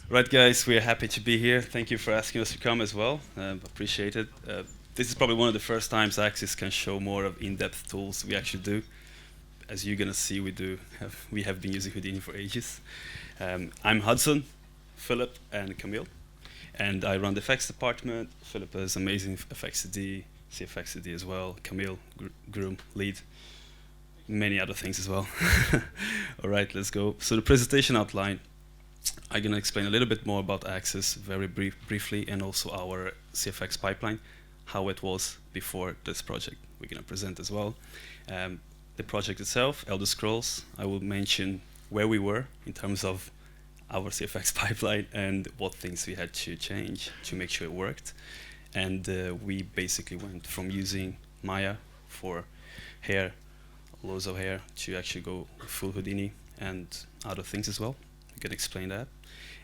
Right, guys, we're happy to be here. Thank you for asking us to come as well. Appreciate it. This is probably one of the first times Axis can show more of in-depth tools we actually do. As you're gonna see, we have been using Houdini for ages. I'm Hudson, Philipp, and Camille, and I run the effects department. Philipp is amazing FXCD, CFXCD as well. Camille, GROOM lead, many other things as well. All right, let's go. So the presentation outline. I'm going to explain a little bit more about Axis very briefly, and also our CFX pipeline, how it was before this project we're going to present as well. The project itself, Elder Scrolls, I will mention where we were in terms of our CFX pipeline and what things we had to change to make sure it worked. And we basically went from using Maya for hair, loads of hair, to actually go full Houdini and other things as well. We can explain that.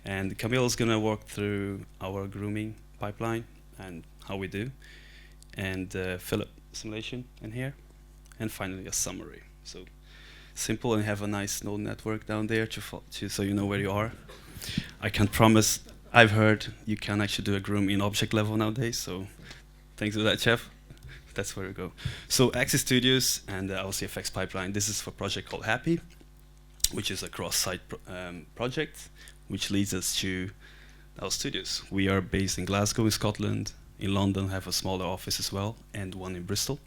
And Camille is going to walk through our grooming pipeline and how we do. And Philipp, simulation in here. And finally, a summary. So simple, and have a nice node network down there so you know where you are. I can't promise. I've heard you can actually do a groom in object level nowadays. So thanks for that, Chef. That's where we go. So Axis Studios and our CFX pipeline. This is for a project called Happy, which is a cross-site project, which leads us to our studios. We are based in Glasgow, in Scotland. In London, have a smaller office as well, and one in Bristol.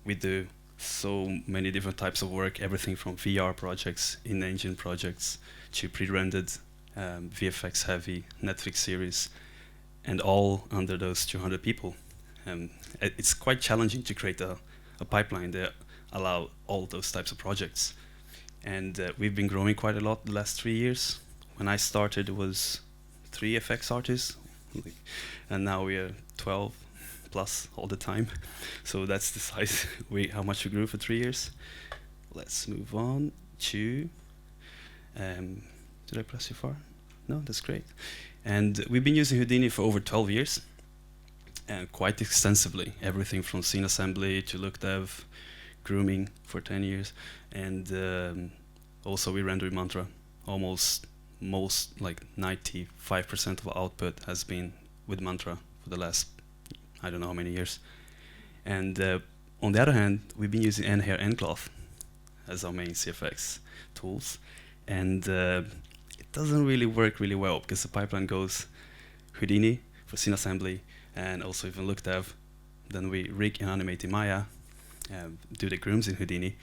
We do so many different types of work, everything from VR projects, in-engine projects, to pre-rendered, VFX-heavy Netflix series, and all under those 200 people. It's quite challenging to create a pipeline that allow all those types of projects. And we've been growing quite a lot the last 3 years. When I started, it was 3 FX artists, and now we are 12 plus all the time. So that's the size, how much we grew for 3 years. Let's move on to, did I press you far? No, that's great. And we've been using Houdini for over 12 years, and quite extensively. Everything from scene assembly to look dev, grooming for 10 years, and also we render in Mantra. Most like 95% of our output has been with Mantra for the last, I don't know how many years. And on the other hand, we've been using N-Hair and Cloth as our main CFX tools, and it doesn't really work really well because the pipeline goes Houdini for scene assembly, and also even look dev. Then we rig and animate in Maya, do the grooms in Houdini,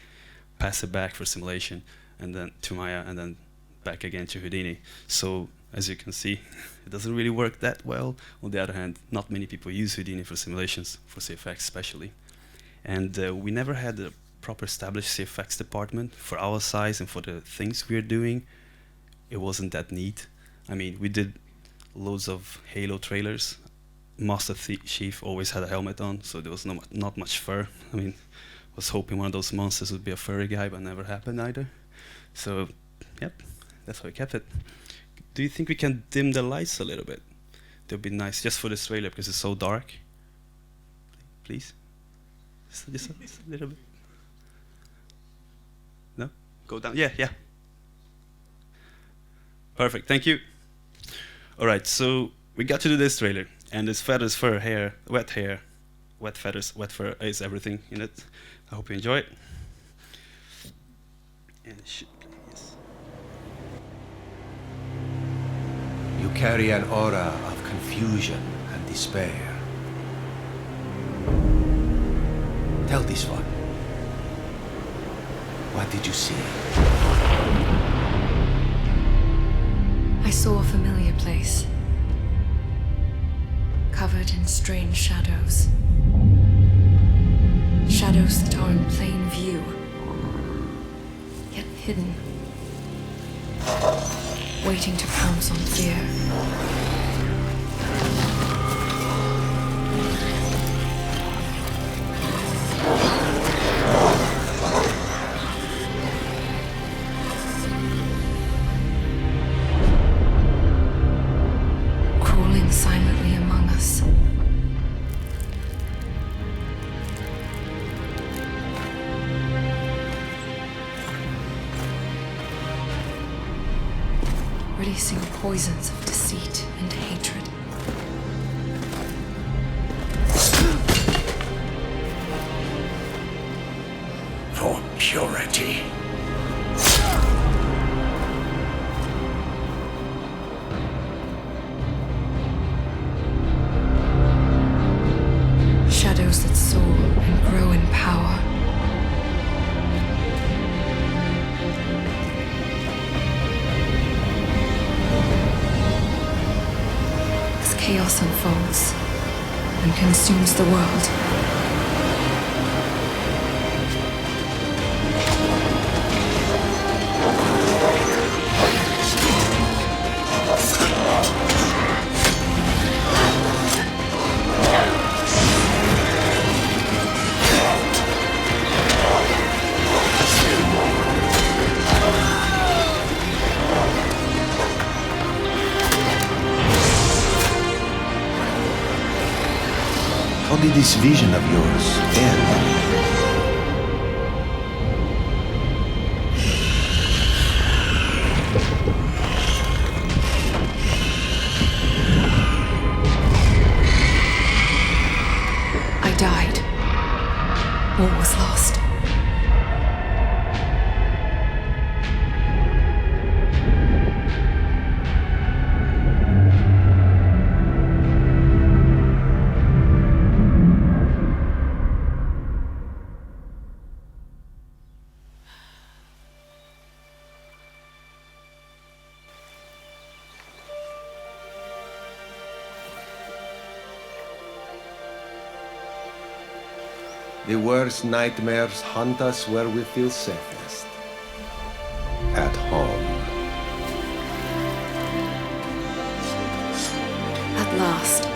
pass it back for simulation, and then to Maya, and then back again to Houdini. So as you can see, it doesn't really work that well. On the other hand, not many people use Houdini for simulations, for CFX especially. And we never had a proper established CFX department for our size and for the things we're doing. It wasn't that neat. I mean, we did loads of Halo trailers. Master Chief always had a helmet on, so there was not much fur. I mean, was hoping one of those monsters would be a furry guy, but never happened either. So, yep, that's why I kept it. Do you think we can dim the lights a little bit? That would be nice, just for this trailer, because it's so dark. Please? Just a little bit. No? Go down, yeah. Perfect, thank you. All right, so we got to do this trailer. And it's feathers, fur, hair, wet feathers, wet fur is everything in it. I hope you enjoy it. And it should play, yes. You carry an aura of confusion and despair. Tell this one. What did you see? I saw a familiar place, covered in strange shadows. Shadows that are in plain view, yet hidden, waiting to pounce on fear. Crawling silently among us. releasing poisons of deceit and hatred. For purity. Shadows that soar and grow in power. As chaos unfolds and consumes the world. How did this vision of yours end? I died. All was lost. The worst nightmares hunt us where we feel safest. At home. At last.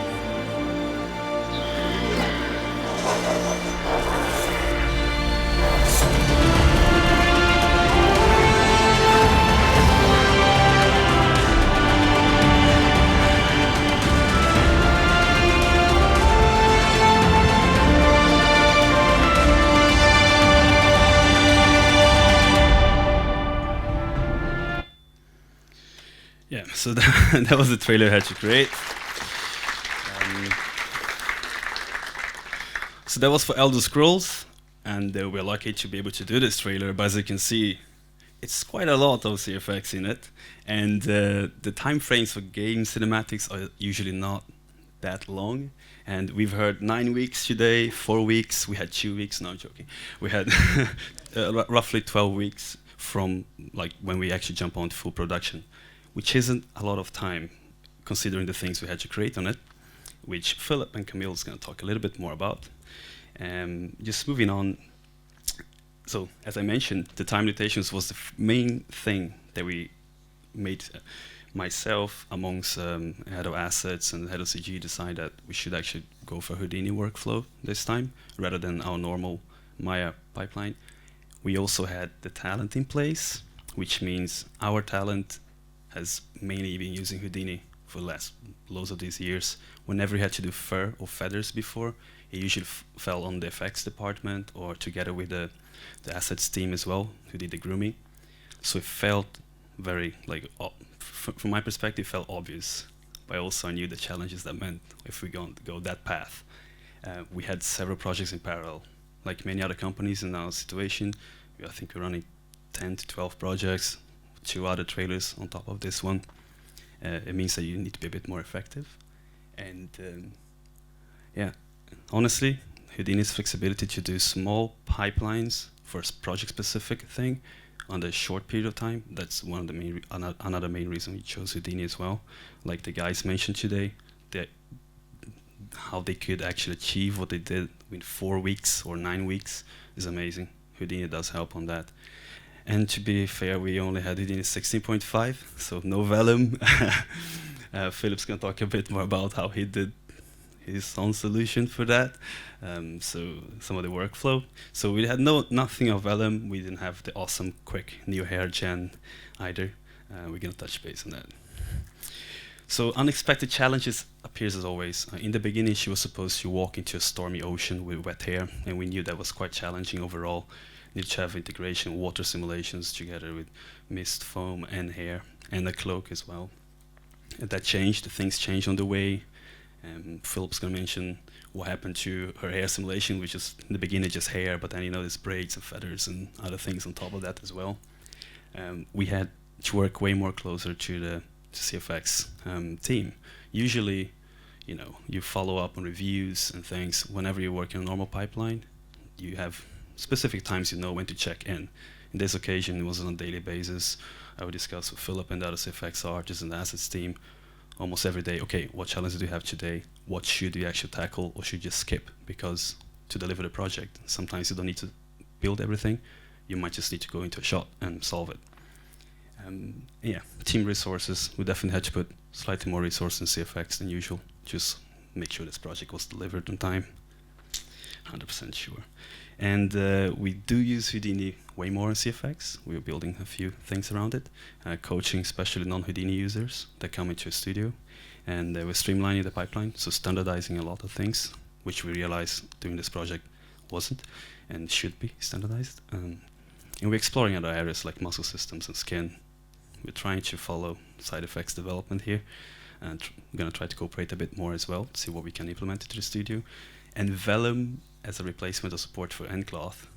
Yeah, so that was the trailer I had to create. So that was for Elder Scrolls, and we're lucky to be able to do this trailer, but as you can see, it's quite a lot of CFX in it, and the time frames for game cinematics are usually not that long, and we've heard 9 weeks today, 4 weeks, we had 2 weeks, no, I'm joking. We had roughly 12 weeks from like when we actually jump on to full production, which isn't a lot of time considering the things we had to create on it, which Philipp and Camille is going to talk a little bit more about. Just moving on, so as I mentioned, the time limitations was the main thing that we made myself amongst head of assets and head of CG decide that we should actually go for Houdini workflow this time rather than our normal Maya pipeline. We also had the talent in place, which means our talent has mainly been using Houdini for loads of these years. Whenever he had to do fur or feathers before, it usually fell on the effects department or together with the assets team as well, who did the grooming. So it felt very, like, from my perspective, it felt obvious. But also I knew the challenges that meant if we go that path. We had several projects in parallel. Like many other companies in our situation, I think we're running 10 to 12 projects, 2 other trailers on top of this one. It means that you need to be a bit more effective. And yeah, honestly, Houdini's flexibility to do small pipelines for a project-specific thing on a short period of time, that's one of the main another main reason we chose Houdini as well. Like the guys mentioned today, how they could actually achieve what they did in 4 weeks or 9 weeks is amazing. Houdini does help on that. And to be fair, we only had Houdini 16.5, so no VELLUM. Philipp's going to talk a bit more about how he did his own solution for that. So some of the workflow. So we had nothing of VELLUM. We didn't have the awesome quick new hair gen either. We're going to touch base on that. So unexpected challenges appears as always. In the beginning, she was supposed to walk into a stormy ocean with wet hair, and we knew that was quite challenging overall. need to have integration, water simulations together with mist, foam, and hair, and a cloak as well. And that changed, things changed on the way. Philipp's gonna mention what happened to her hair simulation, which is in the beginning just hair, but then there's braids and feathers and other things on top of that as well. We had to work way more closer to the CFX team. Usually, you follow up on reviews and things. Whenever you work in a normal pipeline, you have specific times when to check in. In this occasion, it was on a daily basis. I would discuss with Philipp and the other CFX artists and the assets team almost every day. Okay, what challenges do you have today? What should you actually tackle, or should you just skip? Because to deliver the project, sometimes you don't need to build everything. You might just need to go into a shot and solve it. Yeah, team resources. We definitely had to put slightly more resources in CFX than usual. Just make sure this project was delivered on time. 100% sure. And we do use Houdini way more in CFX. We're building a few things around it, coaching especially non-Houdini users that come into a studio. And we're streamlining the pipeline, so standardizing a lot of things, which we realized during this project wasn't and should be standardized. And we're exploring other areas like muscle systems and skin. We're trying to follow side effects development here, and we're going to try to cooperate a bit more as well, see what we can implement into the studio. And VELLUM as a replacement of support for Encloth.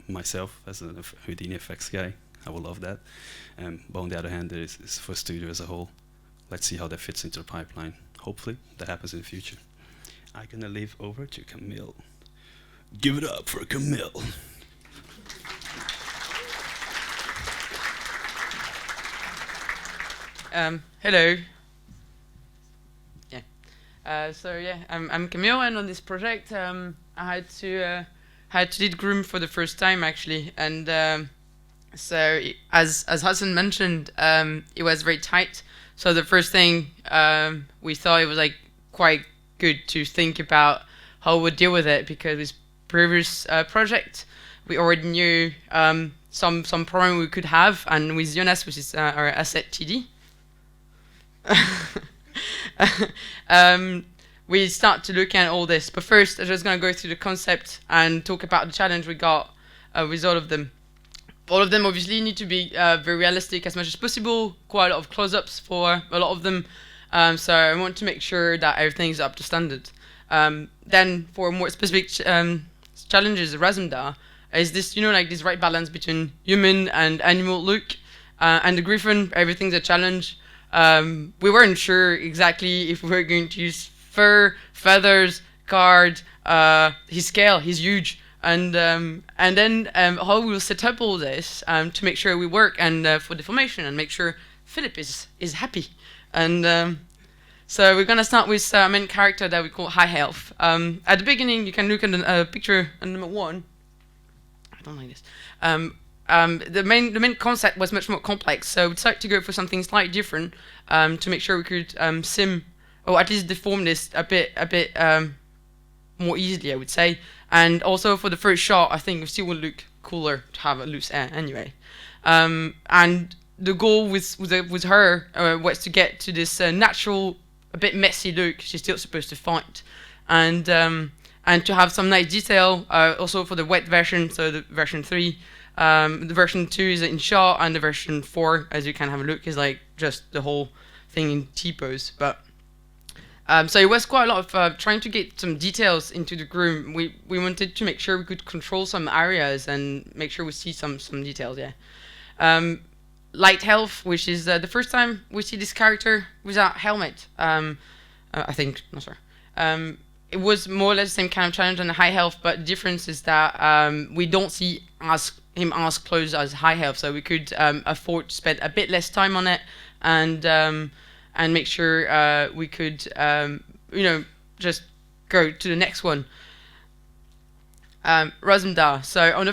Myself as a Houdini effects guy, I would love that. But on the other hand, it's for studio as a whole. Let's see how that fits into the pipeline. Hopefully that happens in the future. I'm going to leave over to Camille. Give it up for Camille. Hello. I'm Camille, and on this project, I had to lead GROOM for the first time actually, and so as Hudson mentioned, it was very tight. So the first thing we thought it was quite good to think about how we would deal with it, because with previous project we already knew some problem we could have, and with Jonas, which is our asset TD. We start to look at all this, but first I'm just going to go through the concept and talk about the challenge we got with all of them. All of them obviously need to be very realistic as much as possible, quite a lot of close-ups for a lot of them, so I want to make sure that everything's up to standard. Then for more specific challenges, RAZUMDAR is this, this right balance between human and animal look, and the Griffin, everything's a challenge. We weren't sure exactly if we were going to use fur, feathers, card, his scale, he's huge, and then how we'll set up all this to make sure we work, and for deformation, and make sure Philipp is happy. And so we're gonna start with a main character that we call High Health. At the beginning, you can look at the picture on number 1. I don't like this. The main concept was much more complex, so we decided to go for something slightly different to make sure we could sim, or at least deform this a bit more easily, I would say. And also for the first shot, I think it still would look cooler to have a loose air anyway. And the goal with her was to get to this natural, a bit messy look she's still supposed to fight, and to have some nice detail also for the wet version, so the version 3. The version 2 is in shot, and the version 4, as you can have a look, is just the whole thing in T-pose. But so it was quite a lot of trying to get some details into the GROOM. We wanted to make sure we could control some areas and make sure we see some details. Yeah. Light Health, which is the first time we see this character without helmet. I think, no sorry. It was more or less the same kind of challenge on the High Health, but the difference is that we don't see him as close as High Health, so we could afford to spend a bit less time on it, and make sure we could just go to the next one. RAZUMDAR. So on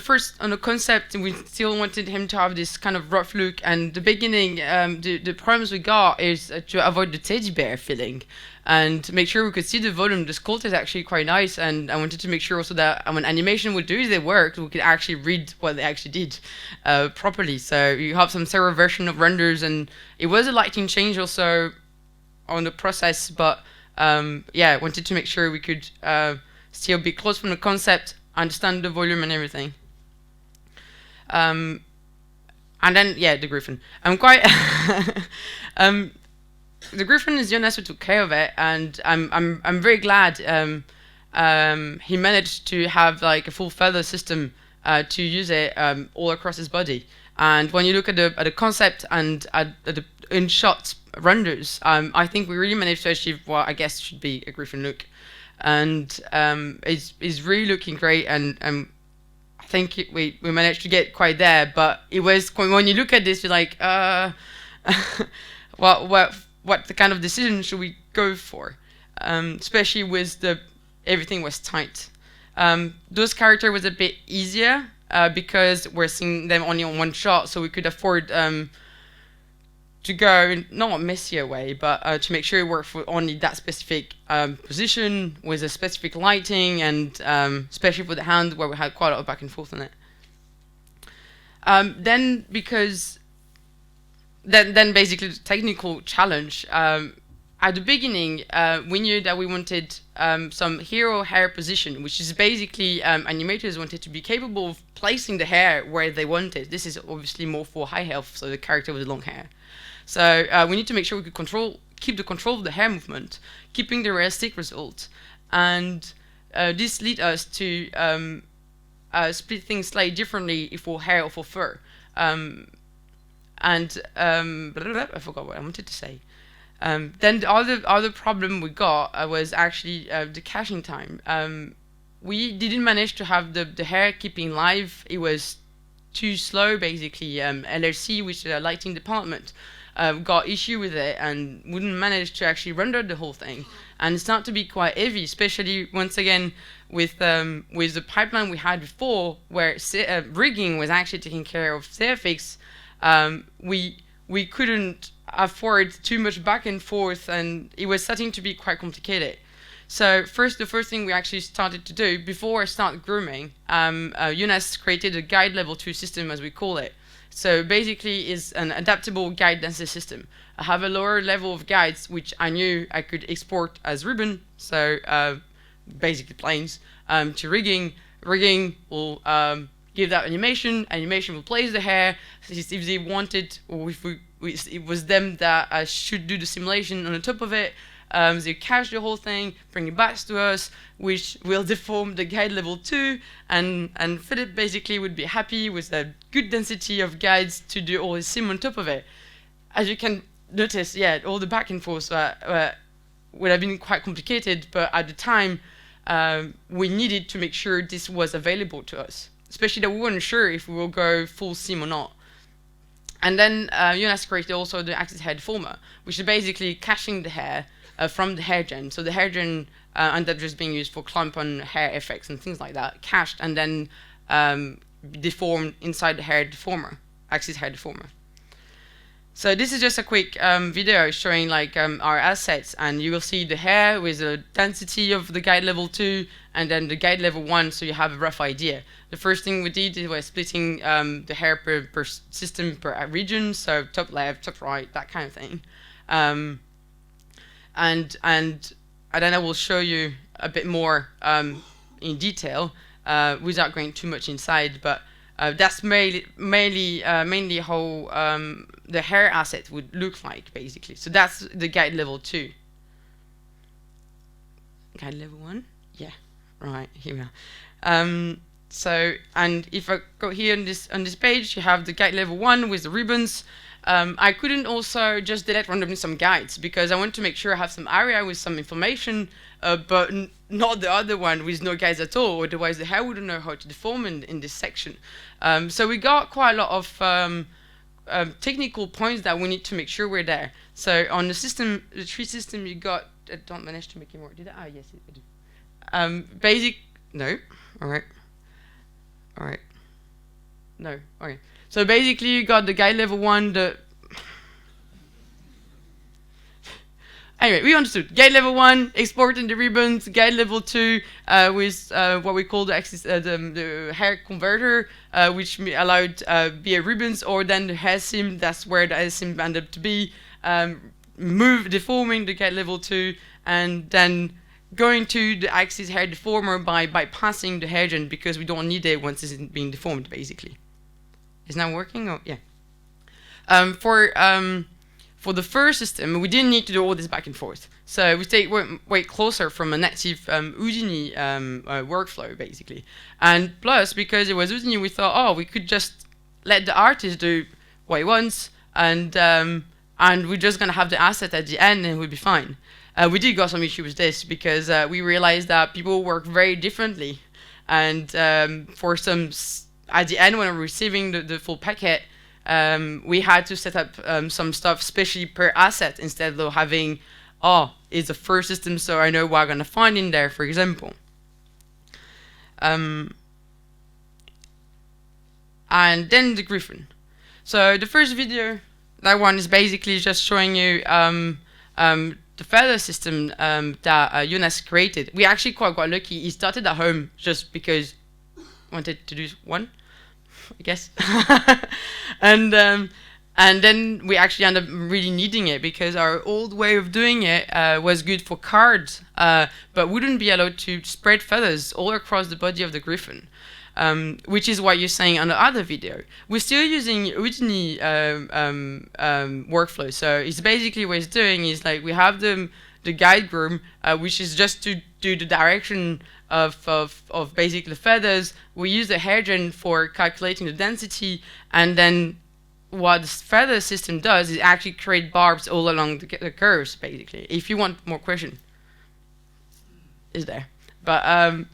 the concept, we still wanted him to have this kind of rough look, and the beginning, the problems we got is to avoid the teddy bear feeling, and to make sure we could see the volume. The sculpt is actually quite nice, and I wanted to make sure also that when animation would do their work, we could actually read what they actually did properly. So you have some several version of renders, and it was a lighting change also on the process, but yeah, wanted to make sure we could still be close from the concept, understand the volume and everything. And then, yeah, the Griffin. I'm quite... the Griffin is Jonas who took care of it, and I'm very glad he managed to have like a full feather system to use it all across his body. And when you look at the concept and at the in-shot renders, I think we really managed to achieve what I guess should be a Griffin look. And it's really looking great, and I think we managed to get quite there. But it was, when you look at this, you're like, what the kind of decision should we go for? Especially with everything was tight. Those characters was a bit easier because we're seeing them only on one shot, so we could afford to go in not a messier way, but to make sure it worked for only that specific position with a specific lighting, and especially for the Hound where we had quite a lot of back and forth on it. Then basically the technical challenge. At the beginning, we knew that we wanted some hero hair position, which is basically animators wanted to be capable of placing the hair where they wanted. This is obviously more for high health, so the character with long hair. So we need to make sure we could keep the control of the hair movement, keeping the realistic result. And this led us to split things slightly differently for hair or for fur. I forgot what I wanted to say. Then the other problem we got was actually the caching time. We didn't manage to have the hair keeping live. It was too slow, basically. LRC, which is a lighting department, got issue with it and wouldn't manage to actually render the whole thing. And it started to be quite heavy, especially once again with the pipeline we had before, where rigging was actually taking care of CFX. We couldn't afford too much back and forth, and it was starting to be quite complicated. So the first thing we actually started to do before I started grooming, Jonas created a guide level 2 system, as we call it. So basically is an adaptable guide density system. I have a lower level of guides which I knew I could export as ribbon, so basically planes, to rigging. Rigging will give that animation will place the hair. If they wanted, or if it was them that should do the simulation on the top of it, they cache the whole thing, bring it back to us, which will deform the guide level 2, and Philipp basically would be happy with a good density of guides to do all his sim on top of it. As you can notice, yeah, all the back and forth would have been quite complicated, but at the time we needed to make sure this was available to us, especially that we weren't sure if we will go full sim or not. And then Jonas created also the axis hair deformer, which is basically caching the hair from the hair gen. So the hair gen ended up just being used for clump on hair effects and things like that, cached and then deformed inside the hair deformer, axis hair deformer. So this is just a quick video showing like our assets, and you will see the hair with the density of the guide level 2 and then the guide level 1, so you have a rough idea. The first thing we did was splitting the hair per system, per region, so top left, top right, that kind of thing. And then I will show you a bit more in detail without going too much inside, but that's mainly how the hair asset would look like, basically. So that's the guide level 2. Guide level 1? Yeah, right, here we are. So, and if I go here on this page, you have the guide level 1 with the ribbons. I couldn't also just delete randomly some guides because I want to make sure I have some area with some information, but not the other one with no guides at all, otherwise the hair wouldn't know how to deform in this section. So we got quite a lot of technical points that we need to make sure we're there. So on the system, the tree system, you got, I don't manage to make it more, did I? Ah, yes, I do. No, alright. No, okay. So basically you got the guide level 1, anyway, we understood. Guide level 1, exporting the ribbons. Guide level 2 with what we call the hair converter, which allowed be a ribbons, or then the hair sim, that's where the hair sim ended up to be, deforming the guide level 2, and then going to the axis hair deformer by bypassing the hair gen because we don't need it once it's being deformed, basically. Is now working? Oh, yeah. For the first system, we didn't need to do all this back and forth. So we stayed way closer from a native Houdini workflow, basically. And plus, because it was Houdini, we thought, oh, we could just let the artist do what he wants, and we're just going to have the asset at the end, and we'll be fine. We did got some issue with this, because we realized that people work very differently. And for some, at the end, when we're receiving the full packet, we had to set up some stuff, especially per asset, instead of having, oh, it's the first system, so I know what I'm going to find in there, for example. And then the Griffin. So the first video, that one is basically just showing you the feather system that Jonas created. We actually quite lucky. He started at home just because he wanted to do one, I guess. And then we actually ended up really needing it, because our old way of doing it was good for cards, but wouldn't be allowed to spread feathers all across the body of the Griffin, which is what you're saying on the other video. We're still using Houdini workflow. So it's basically what it's doing is, like, we have the guide groom, which is just to do the direction of basically the feathers. We use the hair gen for calculating the density, and then what the feather system does is actually create barbs all along the curves, basically. If you want more question, is there. But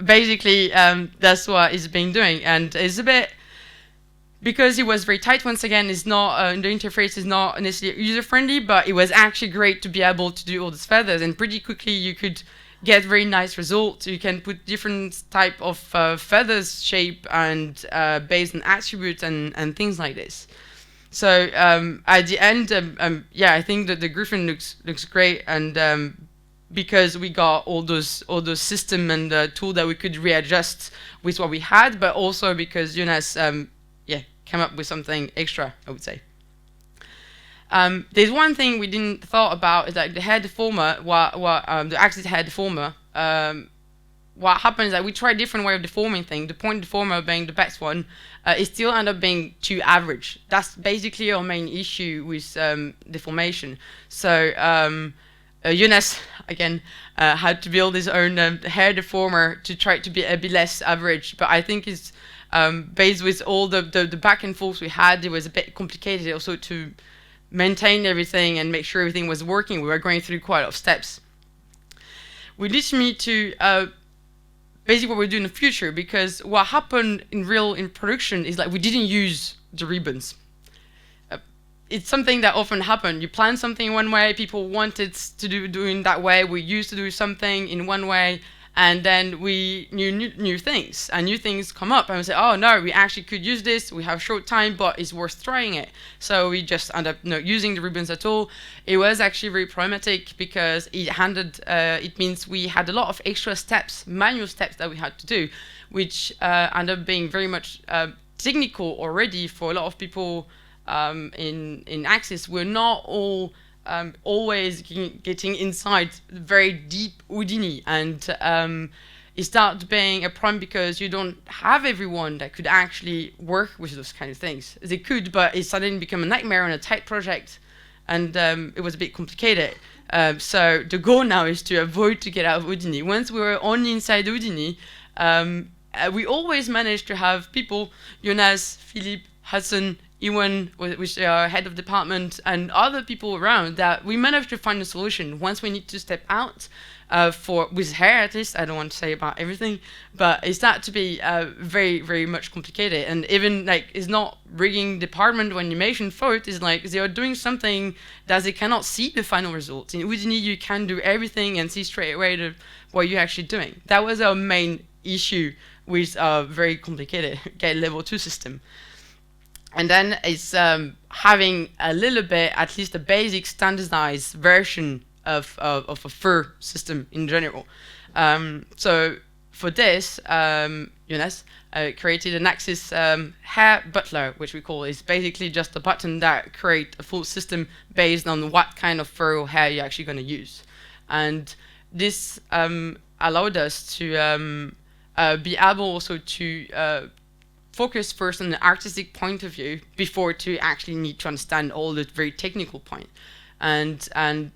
basically, that's what it's been doing. And it's a bit, because it was very tight, once again, it's not, the interface is not necessarily user-friendly, but it was actually great to be able to do all these feathers, and pretty quickly you could get very nice results. You can put different type of feathers shape and based on attributes and things like this. So at the end, yeah, I think that the Griffin looks great, and because we got all those system and tool that we could readjust with what we had, but also because Jonas yeah, came up with something extra, I would say. There's one thing we didn't thought about, is like the hair deformer, the axis hair deformer. What happens is that we try different way of deforming things. The point deformer being the best one, it still end up being too average. That's basically our main issue with deformation. So Jonas again had to build his own hair deformer to try to be a bit less average. But I think it's based with all the back and forth we had, it was a bit complicated also to maintain everything and make sure everything was working. We were going through quite a lot of steps. We literally need to basically what we do in the future, because what happened in production is like we didn't use the ribbons. It's something that often happened. You plan something in one way, people wanted to do in that way. We used to do something in one way, and then we knew new things, and new things come up, and we say, oh no, we actually could use this. We have short time, but it's worth trying it. So we just end up not using the ribbons at all. It was actually very problematic, because it means we had a lot of extra steps, manual steps that we had to do, which ended up being very much technical already for a lot of people in Axis. We're not all always getting inside very deep Houdini, and it starts being a problem because you don't have everyone that could actually work with those kind of things. They could, but it suddenly became a nightmare on a tight project, and it was a bit complicated. So the goal now is to avoid to get out of Houdini. Once we were only inside Houdini, we always managed to have people, Jonas, Philipp, Hudson, Ewan, which are head of department, and other people around, that we managed to find a solution. Once we need to step out, with hair at least, I don't want to say about everything, but it started to be very, very much complicated. And even like, it's not rigging department when animation thought, is like they are doing something that they cannot see the final results. In Houdini, you can do everything and see straight away what you're actually doing. That was our main issue with a very complicated level 2 system. And then it's having a little bit, at least a basic standardized version of a fur system in general. So for this, Jonas created an Axis hair butler, which we call is basically just a button that creates a full system based on what kind of fur or hair you're actually going to use. And this allowed us to be able also to focus first on the artistic point of view before to actually need to understand all the very technical point. And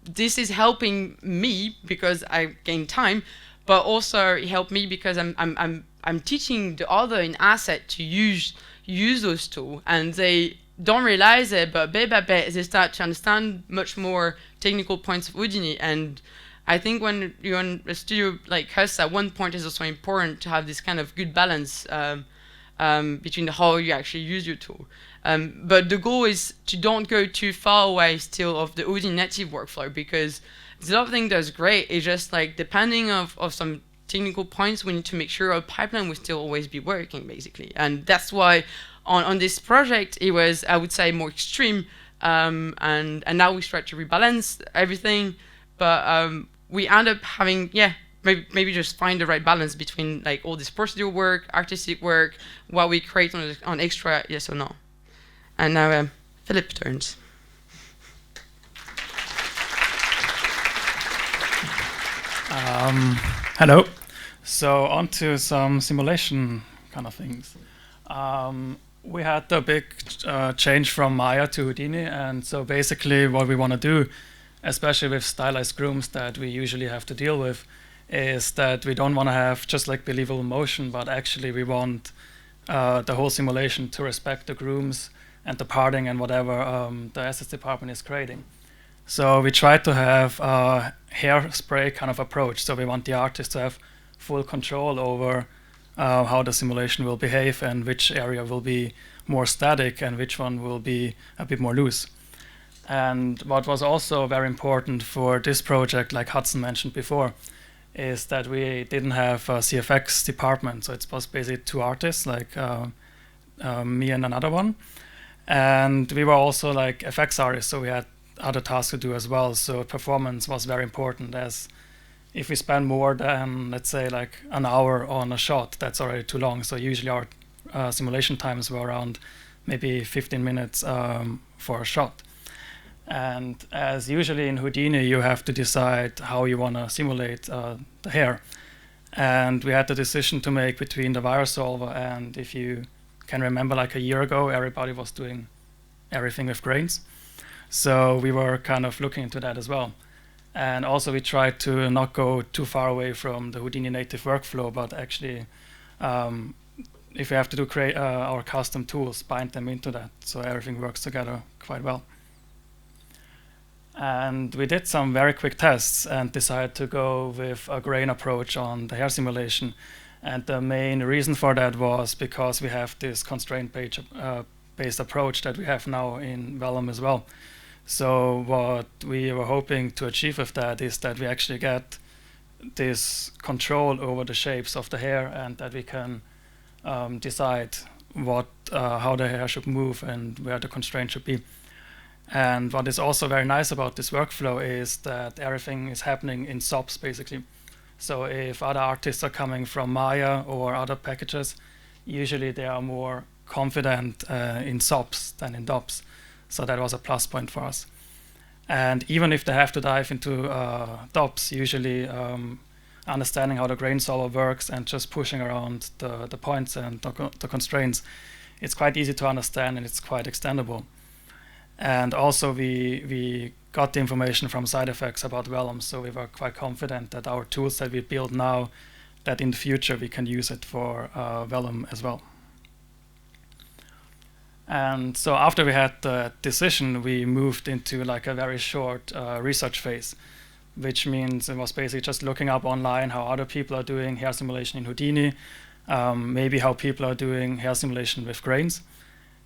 this is helping me because I gain time, but also it helped me because I'm teaching the other in asset to use those tools, and they don't realize it, but bit by bit they start to understand much more technical points of Houdini. And I think when you're in a studio like us, at one point is also important to have this kind of good balance between how you actually use your tool. But the goal is to don't go too far away still of the Houdini native workflow, because there's a lot of things that's great. It's just like depending of some technical points, we need to make sure our pipeline will still always be working, basically. And that's why on this project, it was, I would say, more extreme. And now we try to rebalance everything. But we end up having, maybe just find the right balance between like all this procedural work, artistic work, what we create on extra, yes or no. And now Philipp turns. Hello. So on to some simulation kind of things. We had a big change from Maya to Houdini, and so basically what we want to do, especially with stylized grooms that we usually have to deal with, is that we don't want to have just like believable motion, but actually we want the whole simulation to respect the grooms and the parting and whatever the assets department is creating. So we try to have a hairspray kind of approach. So we want the artist to have full control over how the simulation will behave and which area will be more static and which one will be a bit more loose. And what was also very important for this project, like Hudson mentioned before, is that we didn't have a CFX department. So it was basically two artists, like me and another one. And we were also like FX artists, so we had other tasks to do as well. So performance was very important, as if we spend more than, let's say, like an hour on a shot, that's already too long. So usually our simulation times were around maybe 15 minutes for a shot. And as usually in Houdini, you have to decide how you want to simulate the hair. And we had the decision to make between the virus solver and, if you can remember, like a year ago, everybody was doing everything with grains. So we were kind of looking into that as well. And also we tried to not go too far away from the Houdini native workflow, but actually, if we have to do create our custom tools, bind them into that, so everything works together quite well. And we did some very quick tests and decided to go with a grain approach on the hair simulation. And the main reason for that was because we have this constraint-based approach that we have now in VELLUM as well. So what we were hoping to achieve with that is that we actually get this control over the shapes of the hair, and that we can decide how the hair should move and where the constraint should be. And what is also very nice about this workflow is that everything is happening in SOPs, basically. So if other artists are coming from Maya or other packages, usually they are more confident in SOPs than in DOPs. So that was a plus point for us. And even if they have to dive into DOPs, usually understanding how the grain solver works and just pushing around the points and the constraints, it's quite easy to understand and it's quite extendable. And also we got the information from side effects about VELLUM, so we were quite confident that our tools that we build now, that in the future we can use it for VELLUM as well. And so after we had the decision, we moved into like a very short research phase, which means it was basically just looking up online how other people are doing hair simulation in Houdini, maybe how people are doing hair simulation with grains.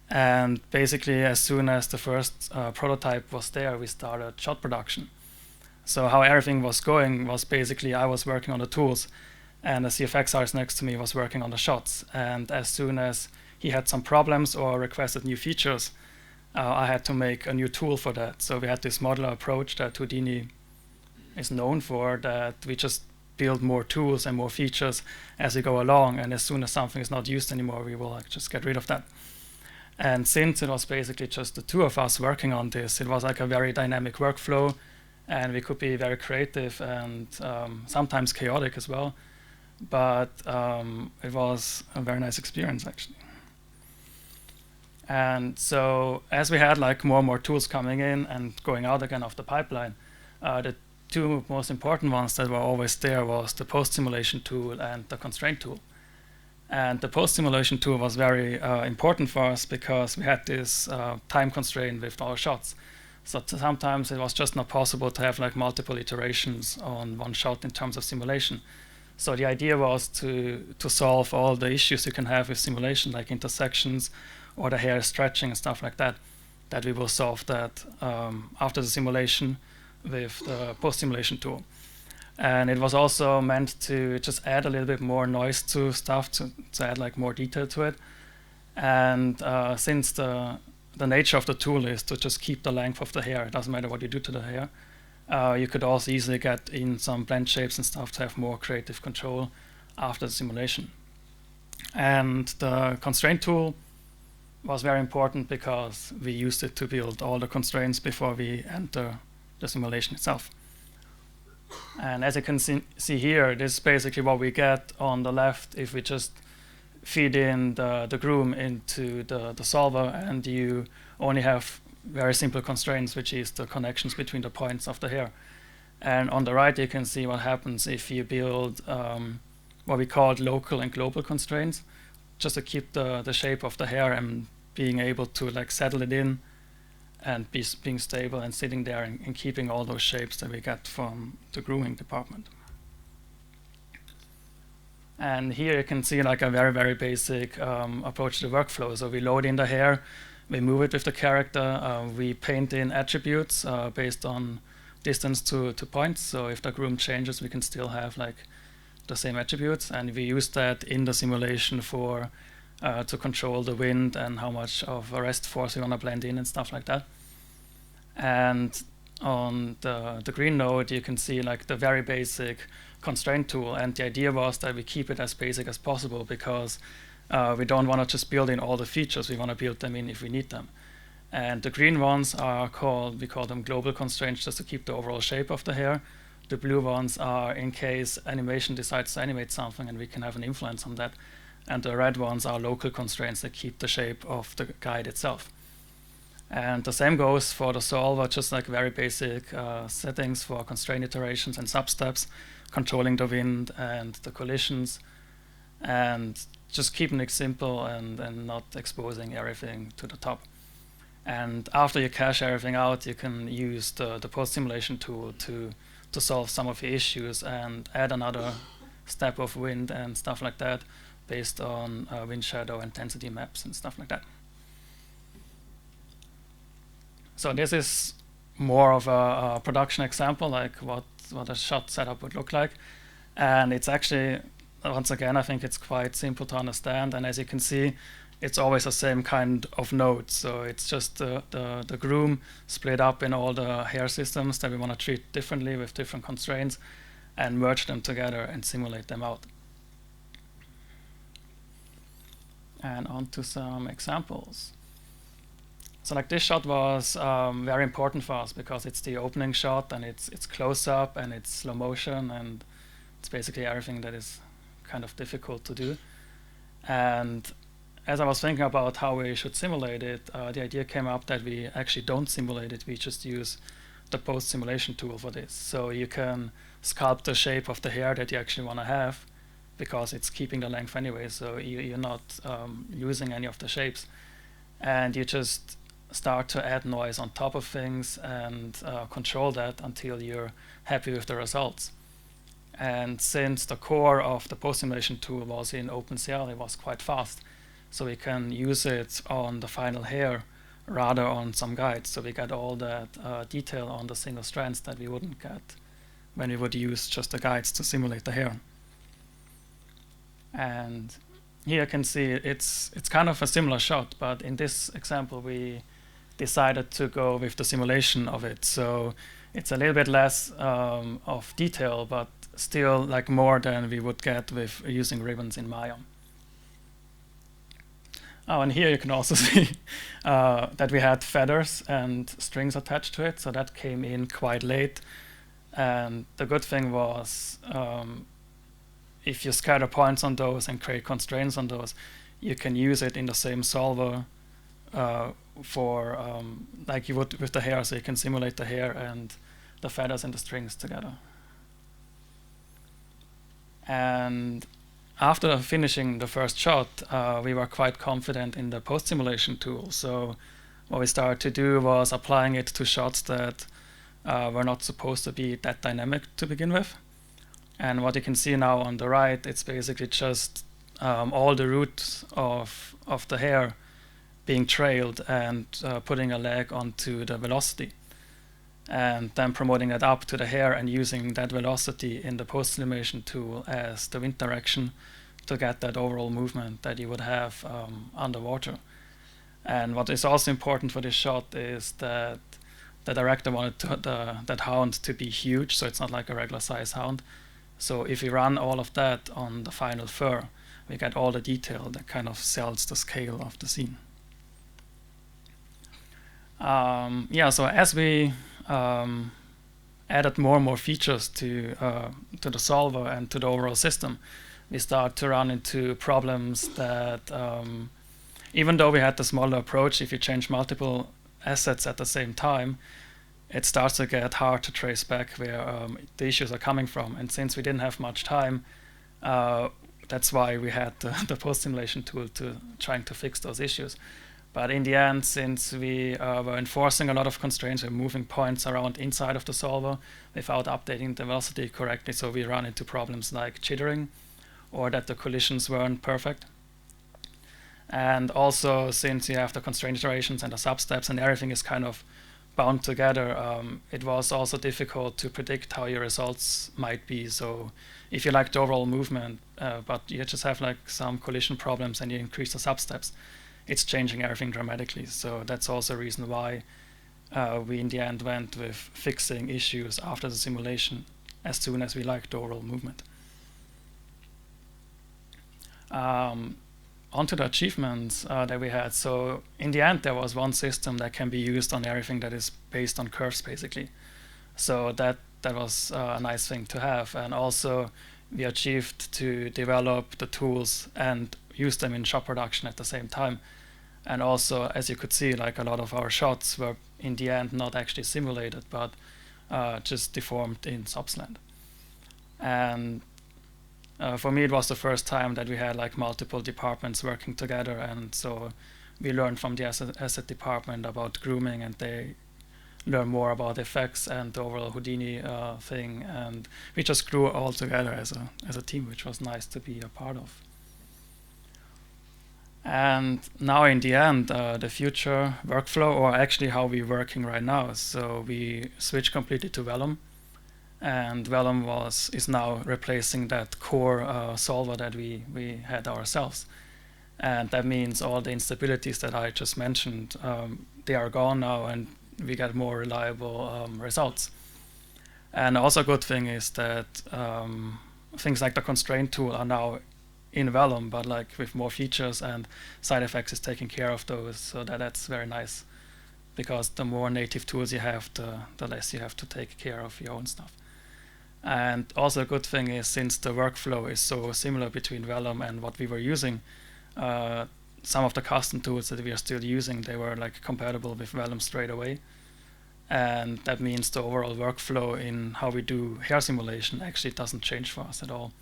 And basically, as soon as the first prototype was there, we started shot production. So how everything was going was basically I was working on the tools, and the CFX artist next to me was working on the shots. And as soon as he had some problems or requested new features, I had to make a new tool for that. So we had this modular approach that Houdini is known for, that we just build more tools and more features as we go along. And as soon as something is not used anymore, we will just get rid of that. And since it was basically just the two of us working on this, it was like a very dynamic workflow, and we could be very creative and sometimes chaotic as well. but it was a very nice experience actually. And so as we had like more and more tools coming in and going out again of the pipeline, the two most important ones that were always there was the post-simulation tool and the constraint tool. And the post-simulation tool was very important for us because we had this time constraint with our shots. So sometimes it was just not possible to have like multiple iterations on one shot in terms of simulation. So the idea was to solve all the issues you can have with simulation, like intersections or the hair stretching and stuff like that, that we will solve that after the simulation with the post-simulation tool. And it was also meant to just add a little bit more noise to stuff, to add like more detail to it. And since the nature of the tool is to just keep the length of the hair, it doesn't matter what you do to the hair, you could also easily get in some blend shapes and stuff to have more creative control after the simulation. And the constraint tool was very important because we used it to build all the constraints before we enter the simulation itself. And as you can see here, this is basically what we get on the left if we just feed in the groom into the solver, and you only have very simple constraints, which is the connections between the points of the hair. And on the right, you can see what happens if you build what we call local and global constraints, just to keep the shape of the hair and being able to like settle it in and being stable and sitting there and keeping all those shapes that we get from the grooming department. And here you can see like a very, very basic approach to the workflow. So we load in the hair, we move it with the character, we paint in attributes based on distance to points. So if the groom changes, we can still have like the same attributes, and we use that in the simulation for to control the wind and how much of a rest force we want to blend in and stuff like that. And on the green node, you can see like the very basic constraint tool, and the idea was that we keep it as basic as possible because we don't want to just build in all the features, we want to build them in if we need them. And the green ones are we call them global constraints, just to keep the overall shape of the hair. The blue ones are in case animation decides to animate something and we can have an influence on that. And the red ones are local constraints that keep the shape of the guide itself. And the same goes for the solver, just like very basic settings for constraint iterations and substeps, controlling the wind and the collisions, and just keeping it simple and not exposing everything to the top. And after you cache everything out, you can use the post-simulation tool to solve some of the issues and add another step of wind and stuff like that based on wind shadow intensity maps and stuff like that. So this is more of a production example, like what a shot setup would look like. And it's actually, once again, I think it's quite simple to understand. And as you can see, it's always the same kind of node. So it's just the groom split up in all the hair systems that we want to treat differently with different constraints and merge them together and simulate them out. And on to some examples. So like this shot was very important for us because it's the opening shot and it's close up and it's slow motion and it's basically everything that is kind of difficult to do. And as I was thinking about how we should simulate it, the idea came up that we actually don't simulate it, we just use the post-simulation tool for this. So you can sculpt the shape of the hair that you actually want to have because it's keeping the length anyway, so you're not losing any of the shapes. And you just start to add noise on top of things and control that until you're happy with the results. And since the core of the post-simulation tool was in OpenCL, it was quite fast. So we can use it on the final hair rather on some guides. So we get all that detail on the single strands that we wouldn't get when we would use just the guides to simulate the hair. And here you can see it's kind of a similar shot, but in this example we decided to go with the simulation of it. So it's a little bit less of detail, but still like more than we would get with using ribbons in Maya. Oh, and here you can also see that we had feathers and strings attached to it, so that came in quite late. And the good thing was if you scatter points on those and create constraints on those, you can use it in the same solver for like you would with the hair, so you can simulate the hair and the feathers and the strings together. And after finishing the first shot, we were quite confident in the post-simulation tool. So what we started to do was applying it to shots that were not supposed to be that dynamic to begin with. And what you can see now on the right, it's basically just all the roots of the hair being trailed and putting a leg onto the velocity. And then promoting that up to the hair and using that velocity in the post-simulation tool as the wind direction to get that overall movement that you would have underwater. And what is also important for this shot is that the director wanted that hound to be huge, so it's not like a regular size hound. So if we run all of that on the final fur, we get all the detail that kind of sells the scale of the scene. Yeah, so as we added more and more features to the solver and to the overall system, we start to run into problems that even though we had the smaller approach, if you change multiple assets at the same time, it starts to get hard to trace back where the issues are coming from. And since we didn't have much time, that's why we had the post-simulation tool to trying to fix those issues. But in the end, since we were enforcing a lot of constraints, we're moving points around inside of the solver without updating the velocity correctly, so we run into problems like jittering or that the collisions weren't perfect. And also, since you have the constraint iterations and the sub-steps and everything is kind of bound together, it was also difficult to predict how your results might be. So if you like the overall movement, but you just have like some collision problems and you increase the sub-steps, it's changing everything dramatically. So that's also a reason why we in the end went with fixing issues after the simulation as soon as we liked the overall movement. Onto the achievements that we had. So in the end, there was one system that can be used on everything that is based on curves, basically. So that was a nice thing to have. And also, we achieved to develop the tools and use them in shot production at the same time. And also, as you could see, like a lot of our shots were in the end not actually simulated, but just deformed in Subsland. And for me, it was the first time that we had like multiple departments working together, and so we learned from the asset department about grooming, and they learned more about effects and the overall Houdini thing, and we just grew all together as a team, which was nice to be a part of. And now in the end, the future workflow, or actually how we're working right now, so we switched completely to VELLUM. And VELLUM is now replacing that core solver that we had ourselves. And that means all the instabilities that I just mentioned, they are gone now, and we get more reliable results. And also a good thing is that things like the constraint tool are now in VELLUM, but like with more features, and side effects is taking care of those, so that's very nice. Because the more native tools you have, the less you have to take care of your own stuff. And also a good thing is, since the workflow is so similar between VELLUM and what we were using, some of the custom tools that we are still using, they were like compatible with VELLUM straight away. And that means the overall workflow in how we do hair simulation actually doesn't change for us at all.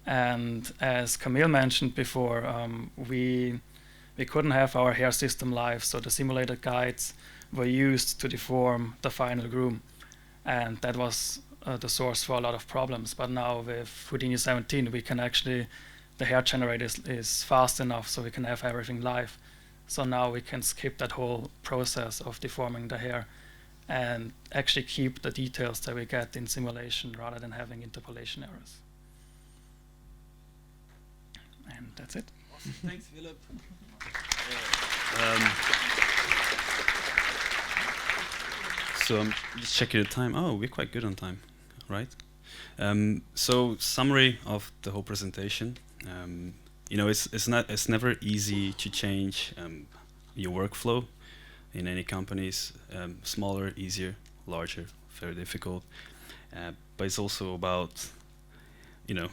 And as Camille mentioned before, we couldn't have our hair system live, so the simulated guides were used to deform the final groom. And that was the source for a lot of problems. But now with Houdini 17, we can actually, the hair generator is fast enough so we can have everything live. So now we can skip that whole process of deforming the hair and actually keep the details that we get in simulation rather than having interpolation errors. And that's it. Awesome. Thanks, Philipp. So I'm just checking the time. Oh, we're quite good on time, right? So summary of the whole presentation. You know, it's never easy to change your workflow in any companies. Smaller, easier, larger, very difficult. But it's also about, you know,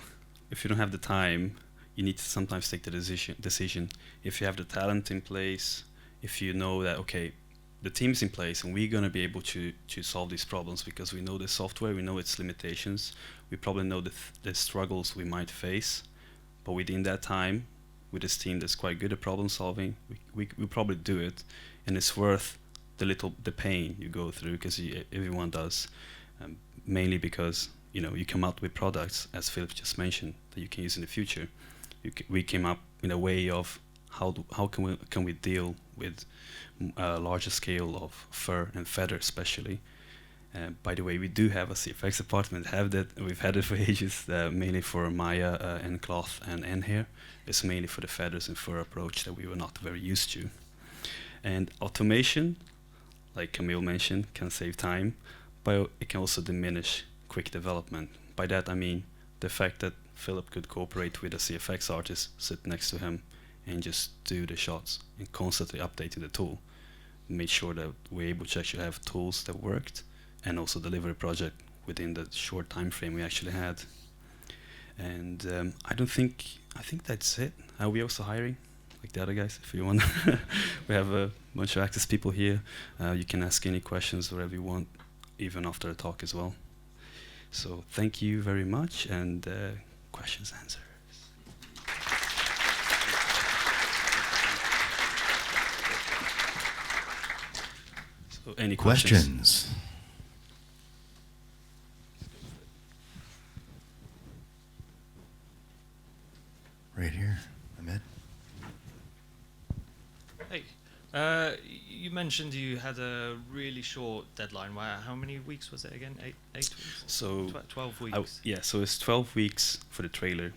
if you don't have the time, you need to sometimes take the decision. If you have the talent in place, if you know that, okay, the team's in place and we're going to be able to solve these problems because we know the software, we know its limitations, we probably know the struggles we might face, but within that time, with this team that's quite good at problem solving, we probably do it, and it's worth the pain you go through, because everyone does, mainly because you come out with products, as Philipp just mentioned, that you can use in the future. We came up in a way of how can we deal with a larger scale of fur and feather, especially. By the way, we do have a CFX department. We've had it for ages, mainly for Maya and cloth and hair. It's mainly for the feathers and fur approach that we were not very used to. And automation, like Camille mentioned, can save time, but it can also diminish quick development. By that I mean the fact that Philipp could cooperate with a CFX artist, sit next to him, and just do the shots and constantly updating the tool. Made sure that we're able to actually have tools that worked and also deliver a project within the short time frame we actually had. And I think that's it. Are we also hiring? Like the other guys, if you want. We have a bunch of Access people here. You can ask any questions wherever you want, even after the talk as well. So thank you very much, and questions, answers. So any questions? Right here, Ahmed. Hey, you mentioned you had a really short deadline. How many weeks was it again? Eight weeks? So 12 weeks. yeah, so it's 12 weeks for the trailer.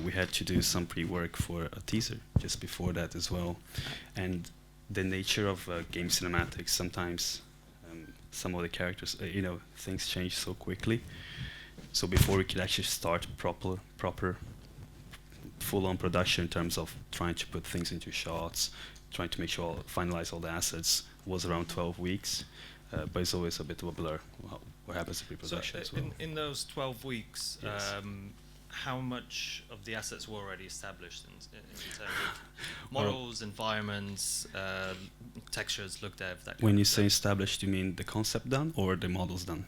We had to do some pre-work for a teaser just before that as well. And the nature of game cinematics, sometimes some of the characters, things change so quickly. So before we could actually start proper full-on production in terms of trying to put things into shots, trying to make sure finalize all the assets, was around 12 weeks. But it's always a bit of a blur what happens in pre-production as well. In those 12 weeks, Yes. how much of the assets were already established in terms of models, environments, textures, look dev, that kind When of you stuff? say established, you mean the concept done or the models done?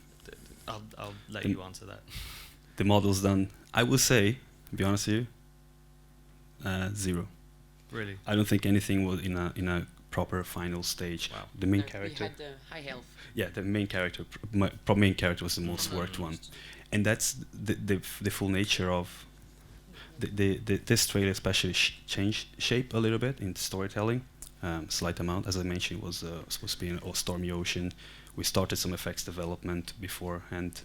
I'll let you answer that. The models done, I would say, to be honest with you, 0. Really? I don't think anything was in a proper final stage. Wow. The main We character. had the high health. Yeah, the main character. Main character was the most worked one, and that's the full nature of this trailer. Especially changed shape a little bit in storytelling, slight amount. As I mentioned, it was supposed to be a stormy ocean. We started some effects development beforehand,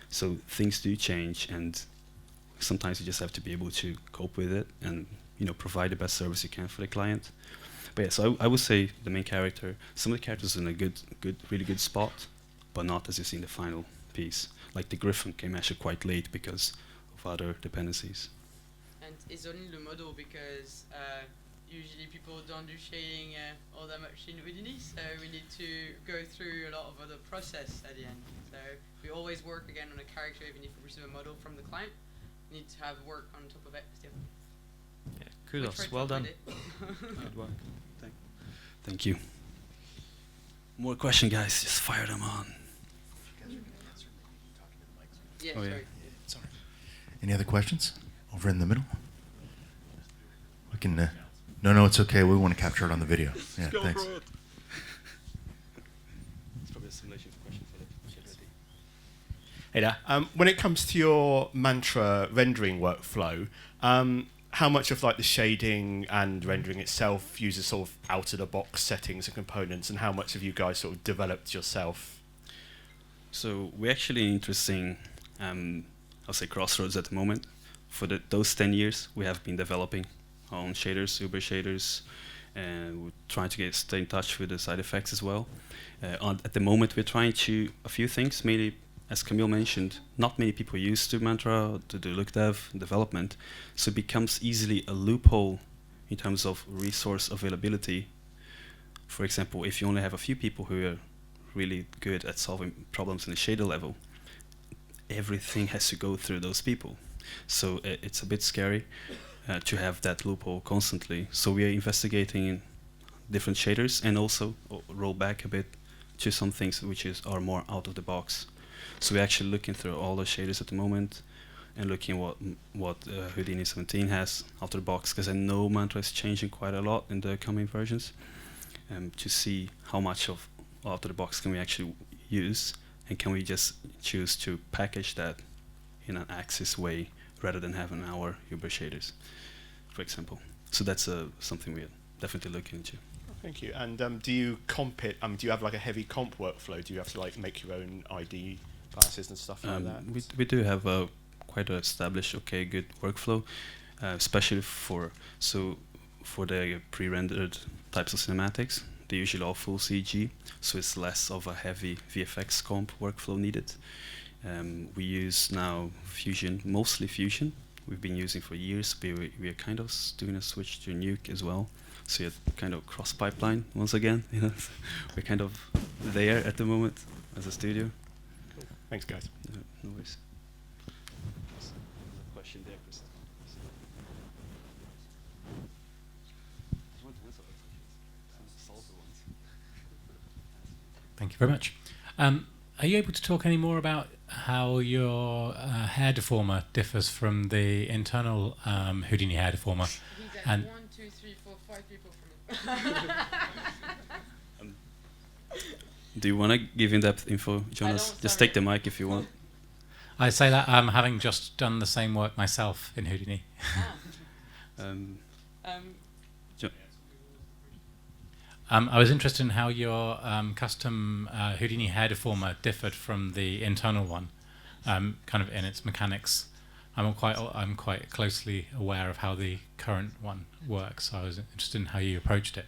so things do change, and sometimes you just have to be able to cope with it and provide the best service you can for the client. But yeah, so I would say the main character, some of the characters are in a really good spot, but not as you see in the final piece. Like the Griffin came actually quite late because of other dependencies. And it's only the model because usually people don't do shading all that much in Houdini, so we need to go through a lot of other process at the end. So we always work again on a character, even if we receive a model from the client. We need to have work on top of it still. Yeah, We kudos, try to well done. avoid it. Good work. Thank you. More question, guys. Just fire them on. Yeah, Oh, yeah. sorry. Any other questions? Over in the middle. We can. No, it's okay. We want to capture it on the video. Yeah, thanks. It's probably a simulation question for the Hey there. When it comes to your mantra rendering workflow, how much of the shading and rendering itself uses sort of out-of-the-box settings and components, and how much have you guys sort of developed yourself? So we're actually interesting, I'll say crossroads at the moment. For those 10 years, we have been developing our own shaders, Uber shaders, and we're trying to stay in touch with the side effects as well. At the moment, we're trying a few things, mainly, as Camille mentioned, not many people used to Mantra, to do look dev development, so it becomes easily a loophole in terms of resource availability. For example, if you only have a few people who are really good at solving problems in the shader level, everything has to go through those people. So it's a bit scary to have that loophole constantly. So we are investigating in different shaders and also roll back a bit to some things which are more out of the box. So we're actually looking through all the shaders at the moment and looking what Houdini 17 has out of the box, because I know Mantra is changing quite a lot in the coming versions, to see how much of out of the box can we actually use, and can we just choose to package that in an Axis way rather than having our Uber shaders, for example. So that's something we're definitely looking into. Thank you. And do you comp it? Do you have like a heavy comp workflow? Do you have to like make your own ID classes and stuff like that? We do have a quite an established, good workflow, especially for the pre-rendered types of cinematics. They're usually all full CG, so it's less of a heavy VFX comp workflow needed. We use now Fusion, mostly Fusion. We've been using for years. We are kind of doing a switch to Nuke as well. So you're kind of cross pipeline once again. You know, we're kind of there at the moment as a studio. Cool. Thanks, guys. No worries. There's a question there, Chris. Thank you very much. Are you able to talk any more about how your hair deformer differs from the internal Houdini hair deformer? And 1, 2, 3, 4, 5 people from Do you want to give in-depth info, Jonas? Just take the mic if you want. I say that having just done the same work myself in Houdini. I was interested in how your custom Houdini hair deformer differed from the internal one, kind of in its mechanics. I'm quite closely aware of how the current one works, so I was interested in how you approached it.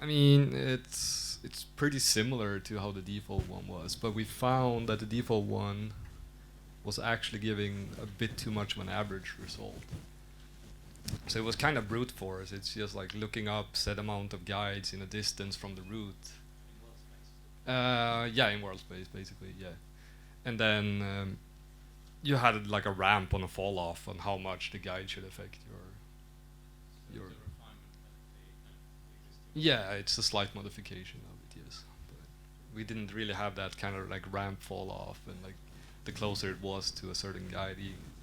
I mean, it's pretty similar to how the default one was, but we found that the default one was actually giving a bit too much of an average result. So it was kind of brute force. It's just like looking up set amount of guides in a distance from the route. Yeah, in world space, basically, yeah. And then you had like a ramp on a fall off on how much the guide should affect your. Yeah, it's a slight modification of it, yes. But we didn't really have that kind of like ramp fall off, and like the closer it was to a certain guide,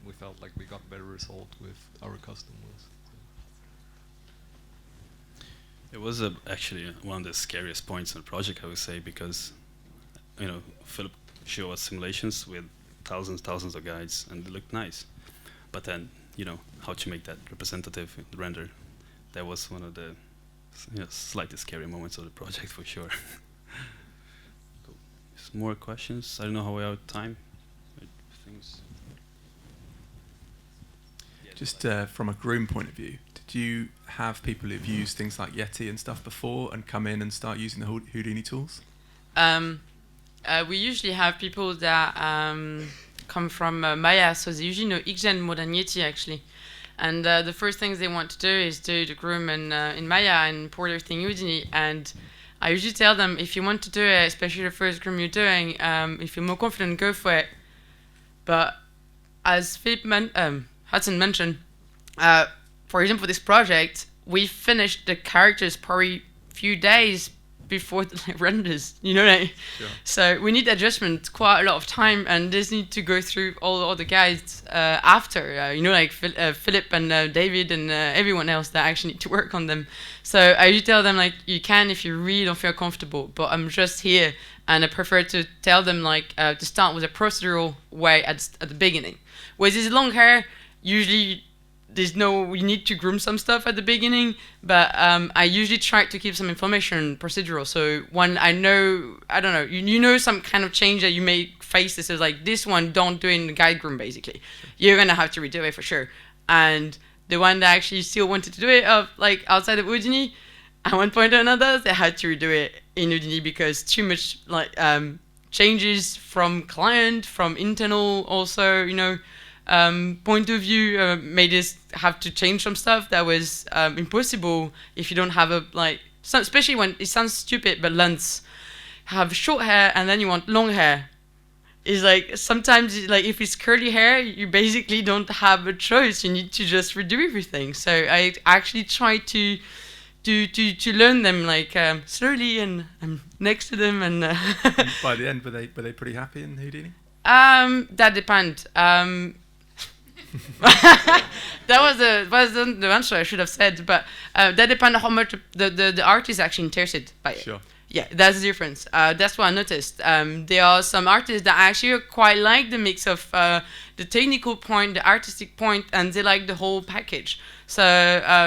we felt like we got a better result with our custom ones. It was actually one of the scariest points in the project, I would say, because Philipp showed us simulations with thousands of guides, and they looked nice. But then, how to make that representative in the render, that was one of the slightly scary moments of the project for sure. Cool. Some more questions? I don't know how we're out of time. Things. Just from a Groom point of view, did you have people who've used things like Yeti and stuff before and come in and start using the Houdini tools? We usually have people that come from Maya, so they usually know XGen more than Yeti actually. And the first things they want to do is do the Groom in Maya and port everything Houdini. And I usually tell them, if you want to do it, especially the first Groom you're doing, if you're more confident, go for it. But as Hudson mentioned, for example, this project, we finished the characters probably a few days before the renders, Sure. So we need adjustment quite a lot of time, and this need to go through all the guides after, like Philipp and David and everyone else that actually need to work on them. So I usually tell them, like, you can if you really don't feel comfortable, but I'm just here, and I prefer to tell them, like, to start with a procedural way at the beginning. With this long hair, usually you need to groom some stuff at the beginning, but I usually try to keep some information procedural. So when I don't know, you know some kind of change that you may face, this is like, this one, don't do it in the guide groom, basically. You're going to have to redo it for sure. And the one that actually still wanted to do it, like outside of Houdini, at one point or another, they had to redo it in Houdini because too much changes from client, from internal also, point of view made us have to change some stuff that was impossible if you don't have especially when it sounds stupid, but lengths. Have short hair and then you want long hair. is like sometimes like if it's curly hair, you basically don't have a choice. You need to just redo everything. So I actually try to learn them like slowly, and I'm next to them. And by the end, were they pretty happy in Houdini? That depends. That wasn't the answer I should have said, but that depends on how much the art is actually interested by it. Sure. Yeah, that's the difference. That's what I noticed. There are some artists that actually quite like the mix of the technical point, the artistic point, and they like the whole package. So,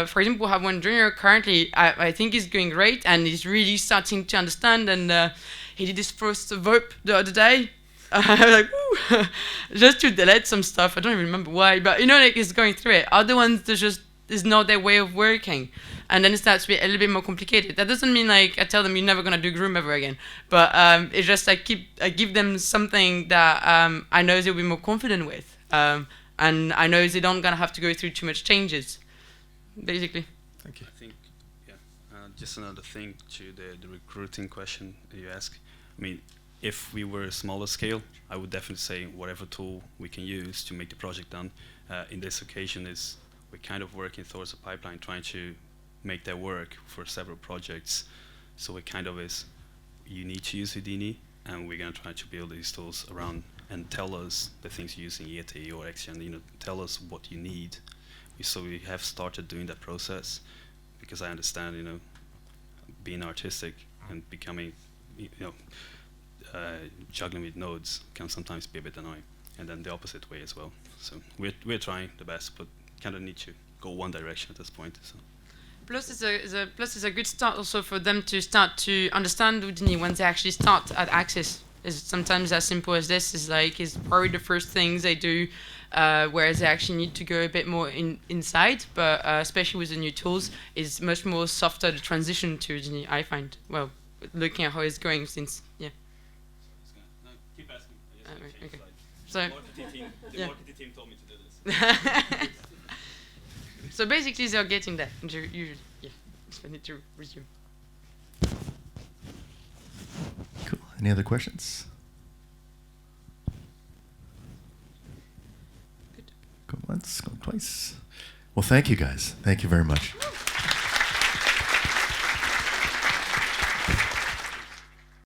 for example, we have one junior currently, I think he's going great, and he's really starting to understand, and he did his first verb the other day. I was like, woo! Just to delete some stuff. I don't even remember why, but you know, like he's going through it. Other ones, they just is not their way of working, and then it starts to be a little bit more complicated. That doesn't mean like I tell them you're never gonna do Groom ever again, but it's just I give them something that I know they'll be more confident with, and I know they don't gonna have to go through too much changes, basically. Thank you. I think, yeah, just another thing to the recruiting question that you ask. I mean, if we were a smaller scale, I would definitely say whatever tool we can use to make the project done. In this occasion, is we're kind of working towards a pipeline, trying to make that work for several projects. So it kind of is, you need to use Houdini, and we're going to try to build these tools around and tell us the things you're using Yeti or Action, you know, tell us what you need. So we have started doing that process, because I understand, you know, being artistic and becoming, you know, juggling with nodes can sometimes be a bit annoying, and then the opposite way as well. So we're trying the best, but kind of need to go one direction at this point. So. Plus, it's a good start also for them to start to understand Houdini when they actually start at Axis. It's sometimes as simple as this. Is like is probably the first things they do, whereas they actually need to go a bit more inside. But especially with the new tools, it's much more softer the transition to Houdini. I find. Well, looking at how it's going since Keep asking. Okay. So, the marketing team told me to do this. So basically, they're getting that. Usually, yeah. So I need to resume. Cool. Any other questions? Good. Go once, go twice. Well, thank you guys. Thank you very much.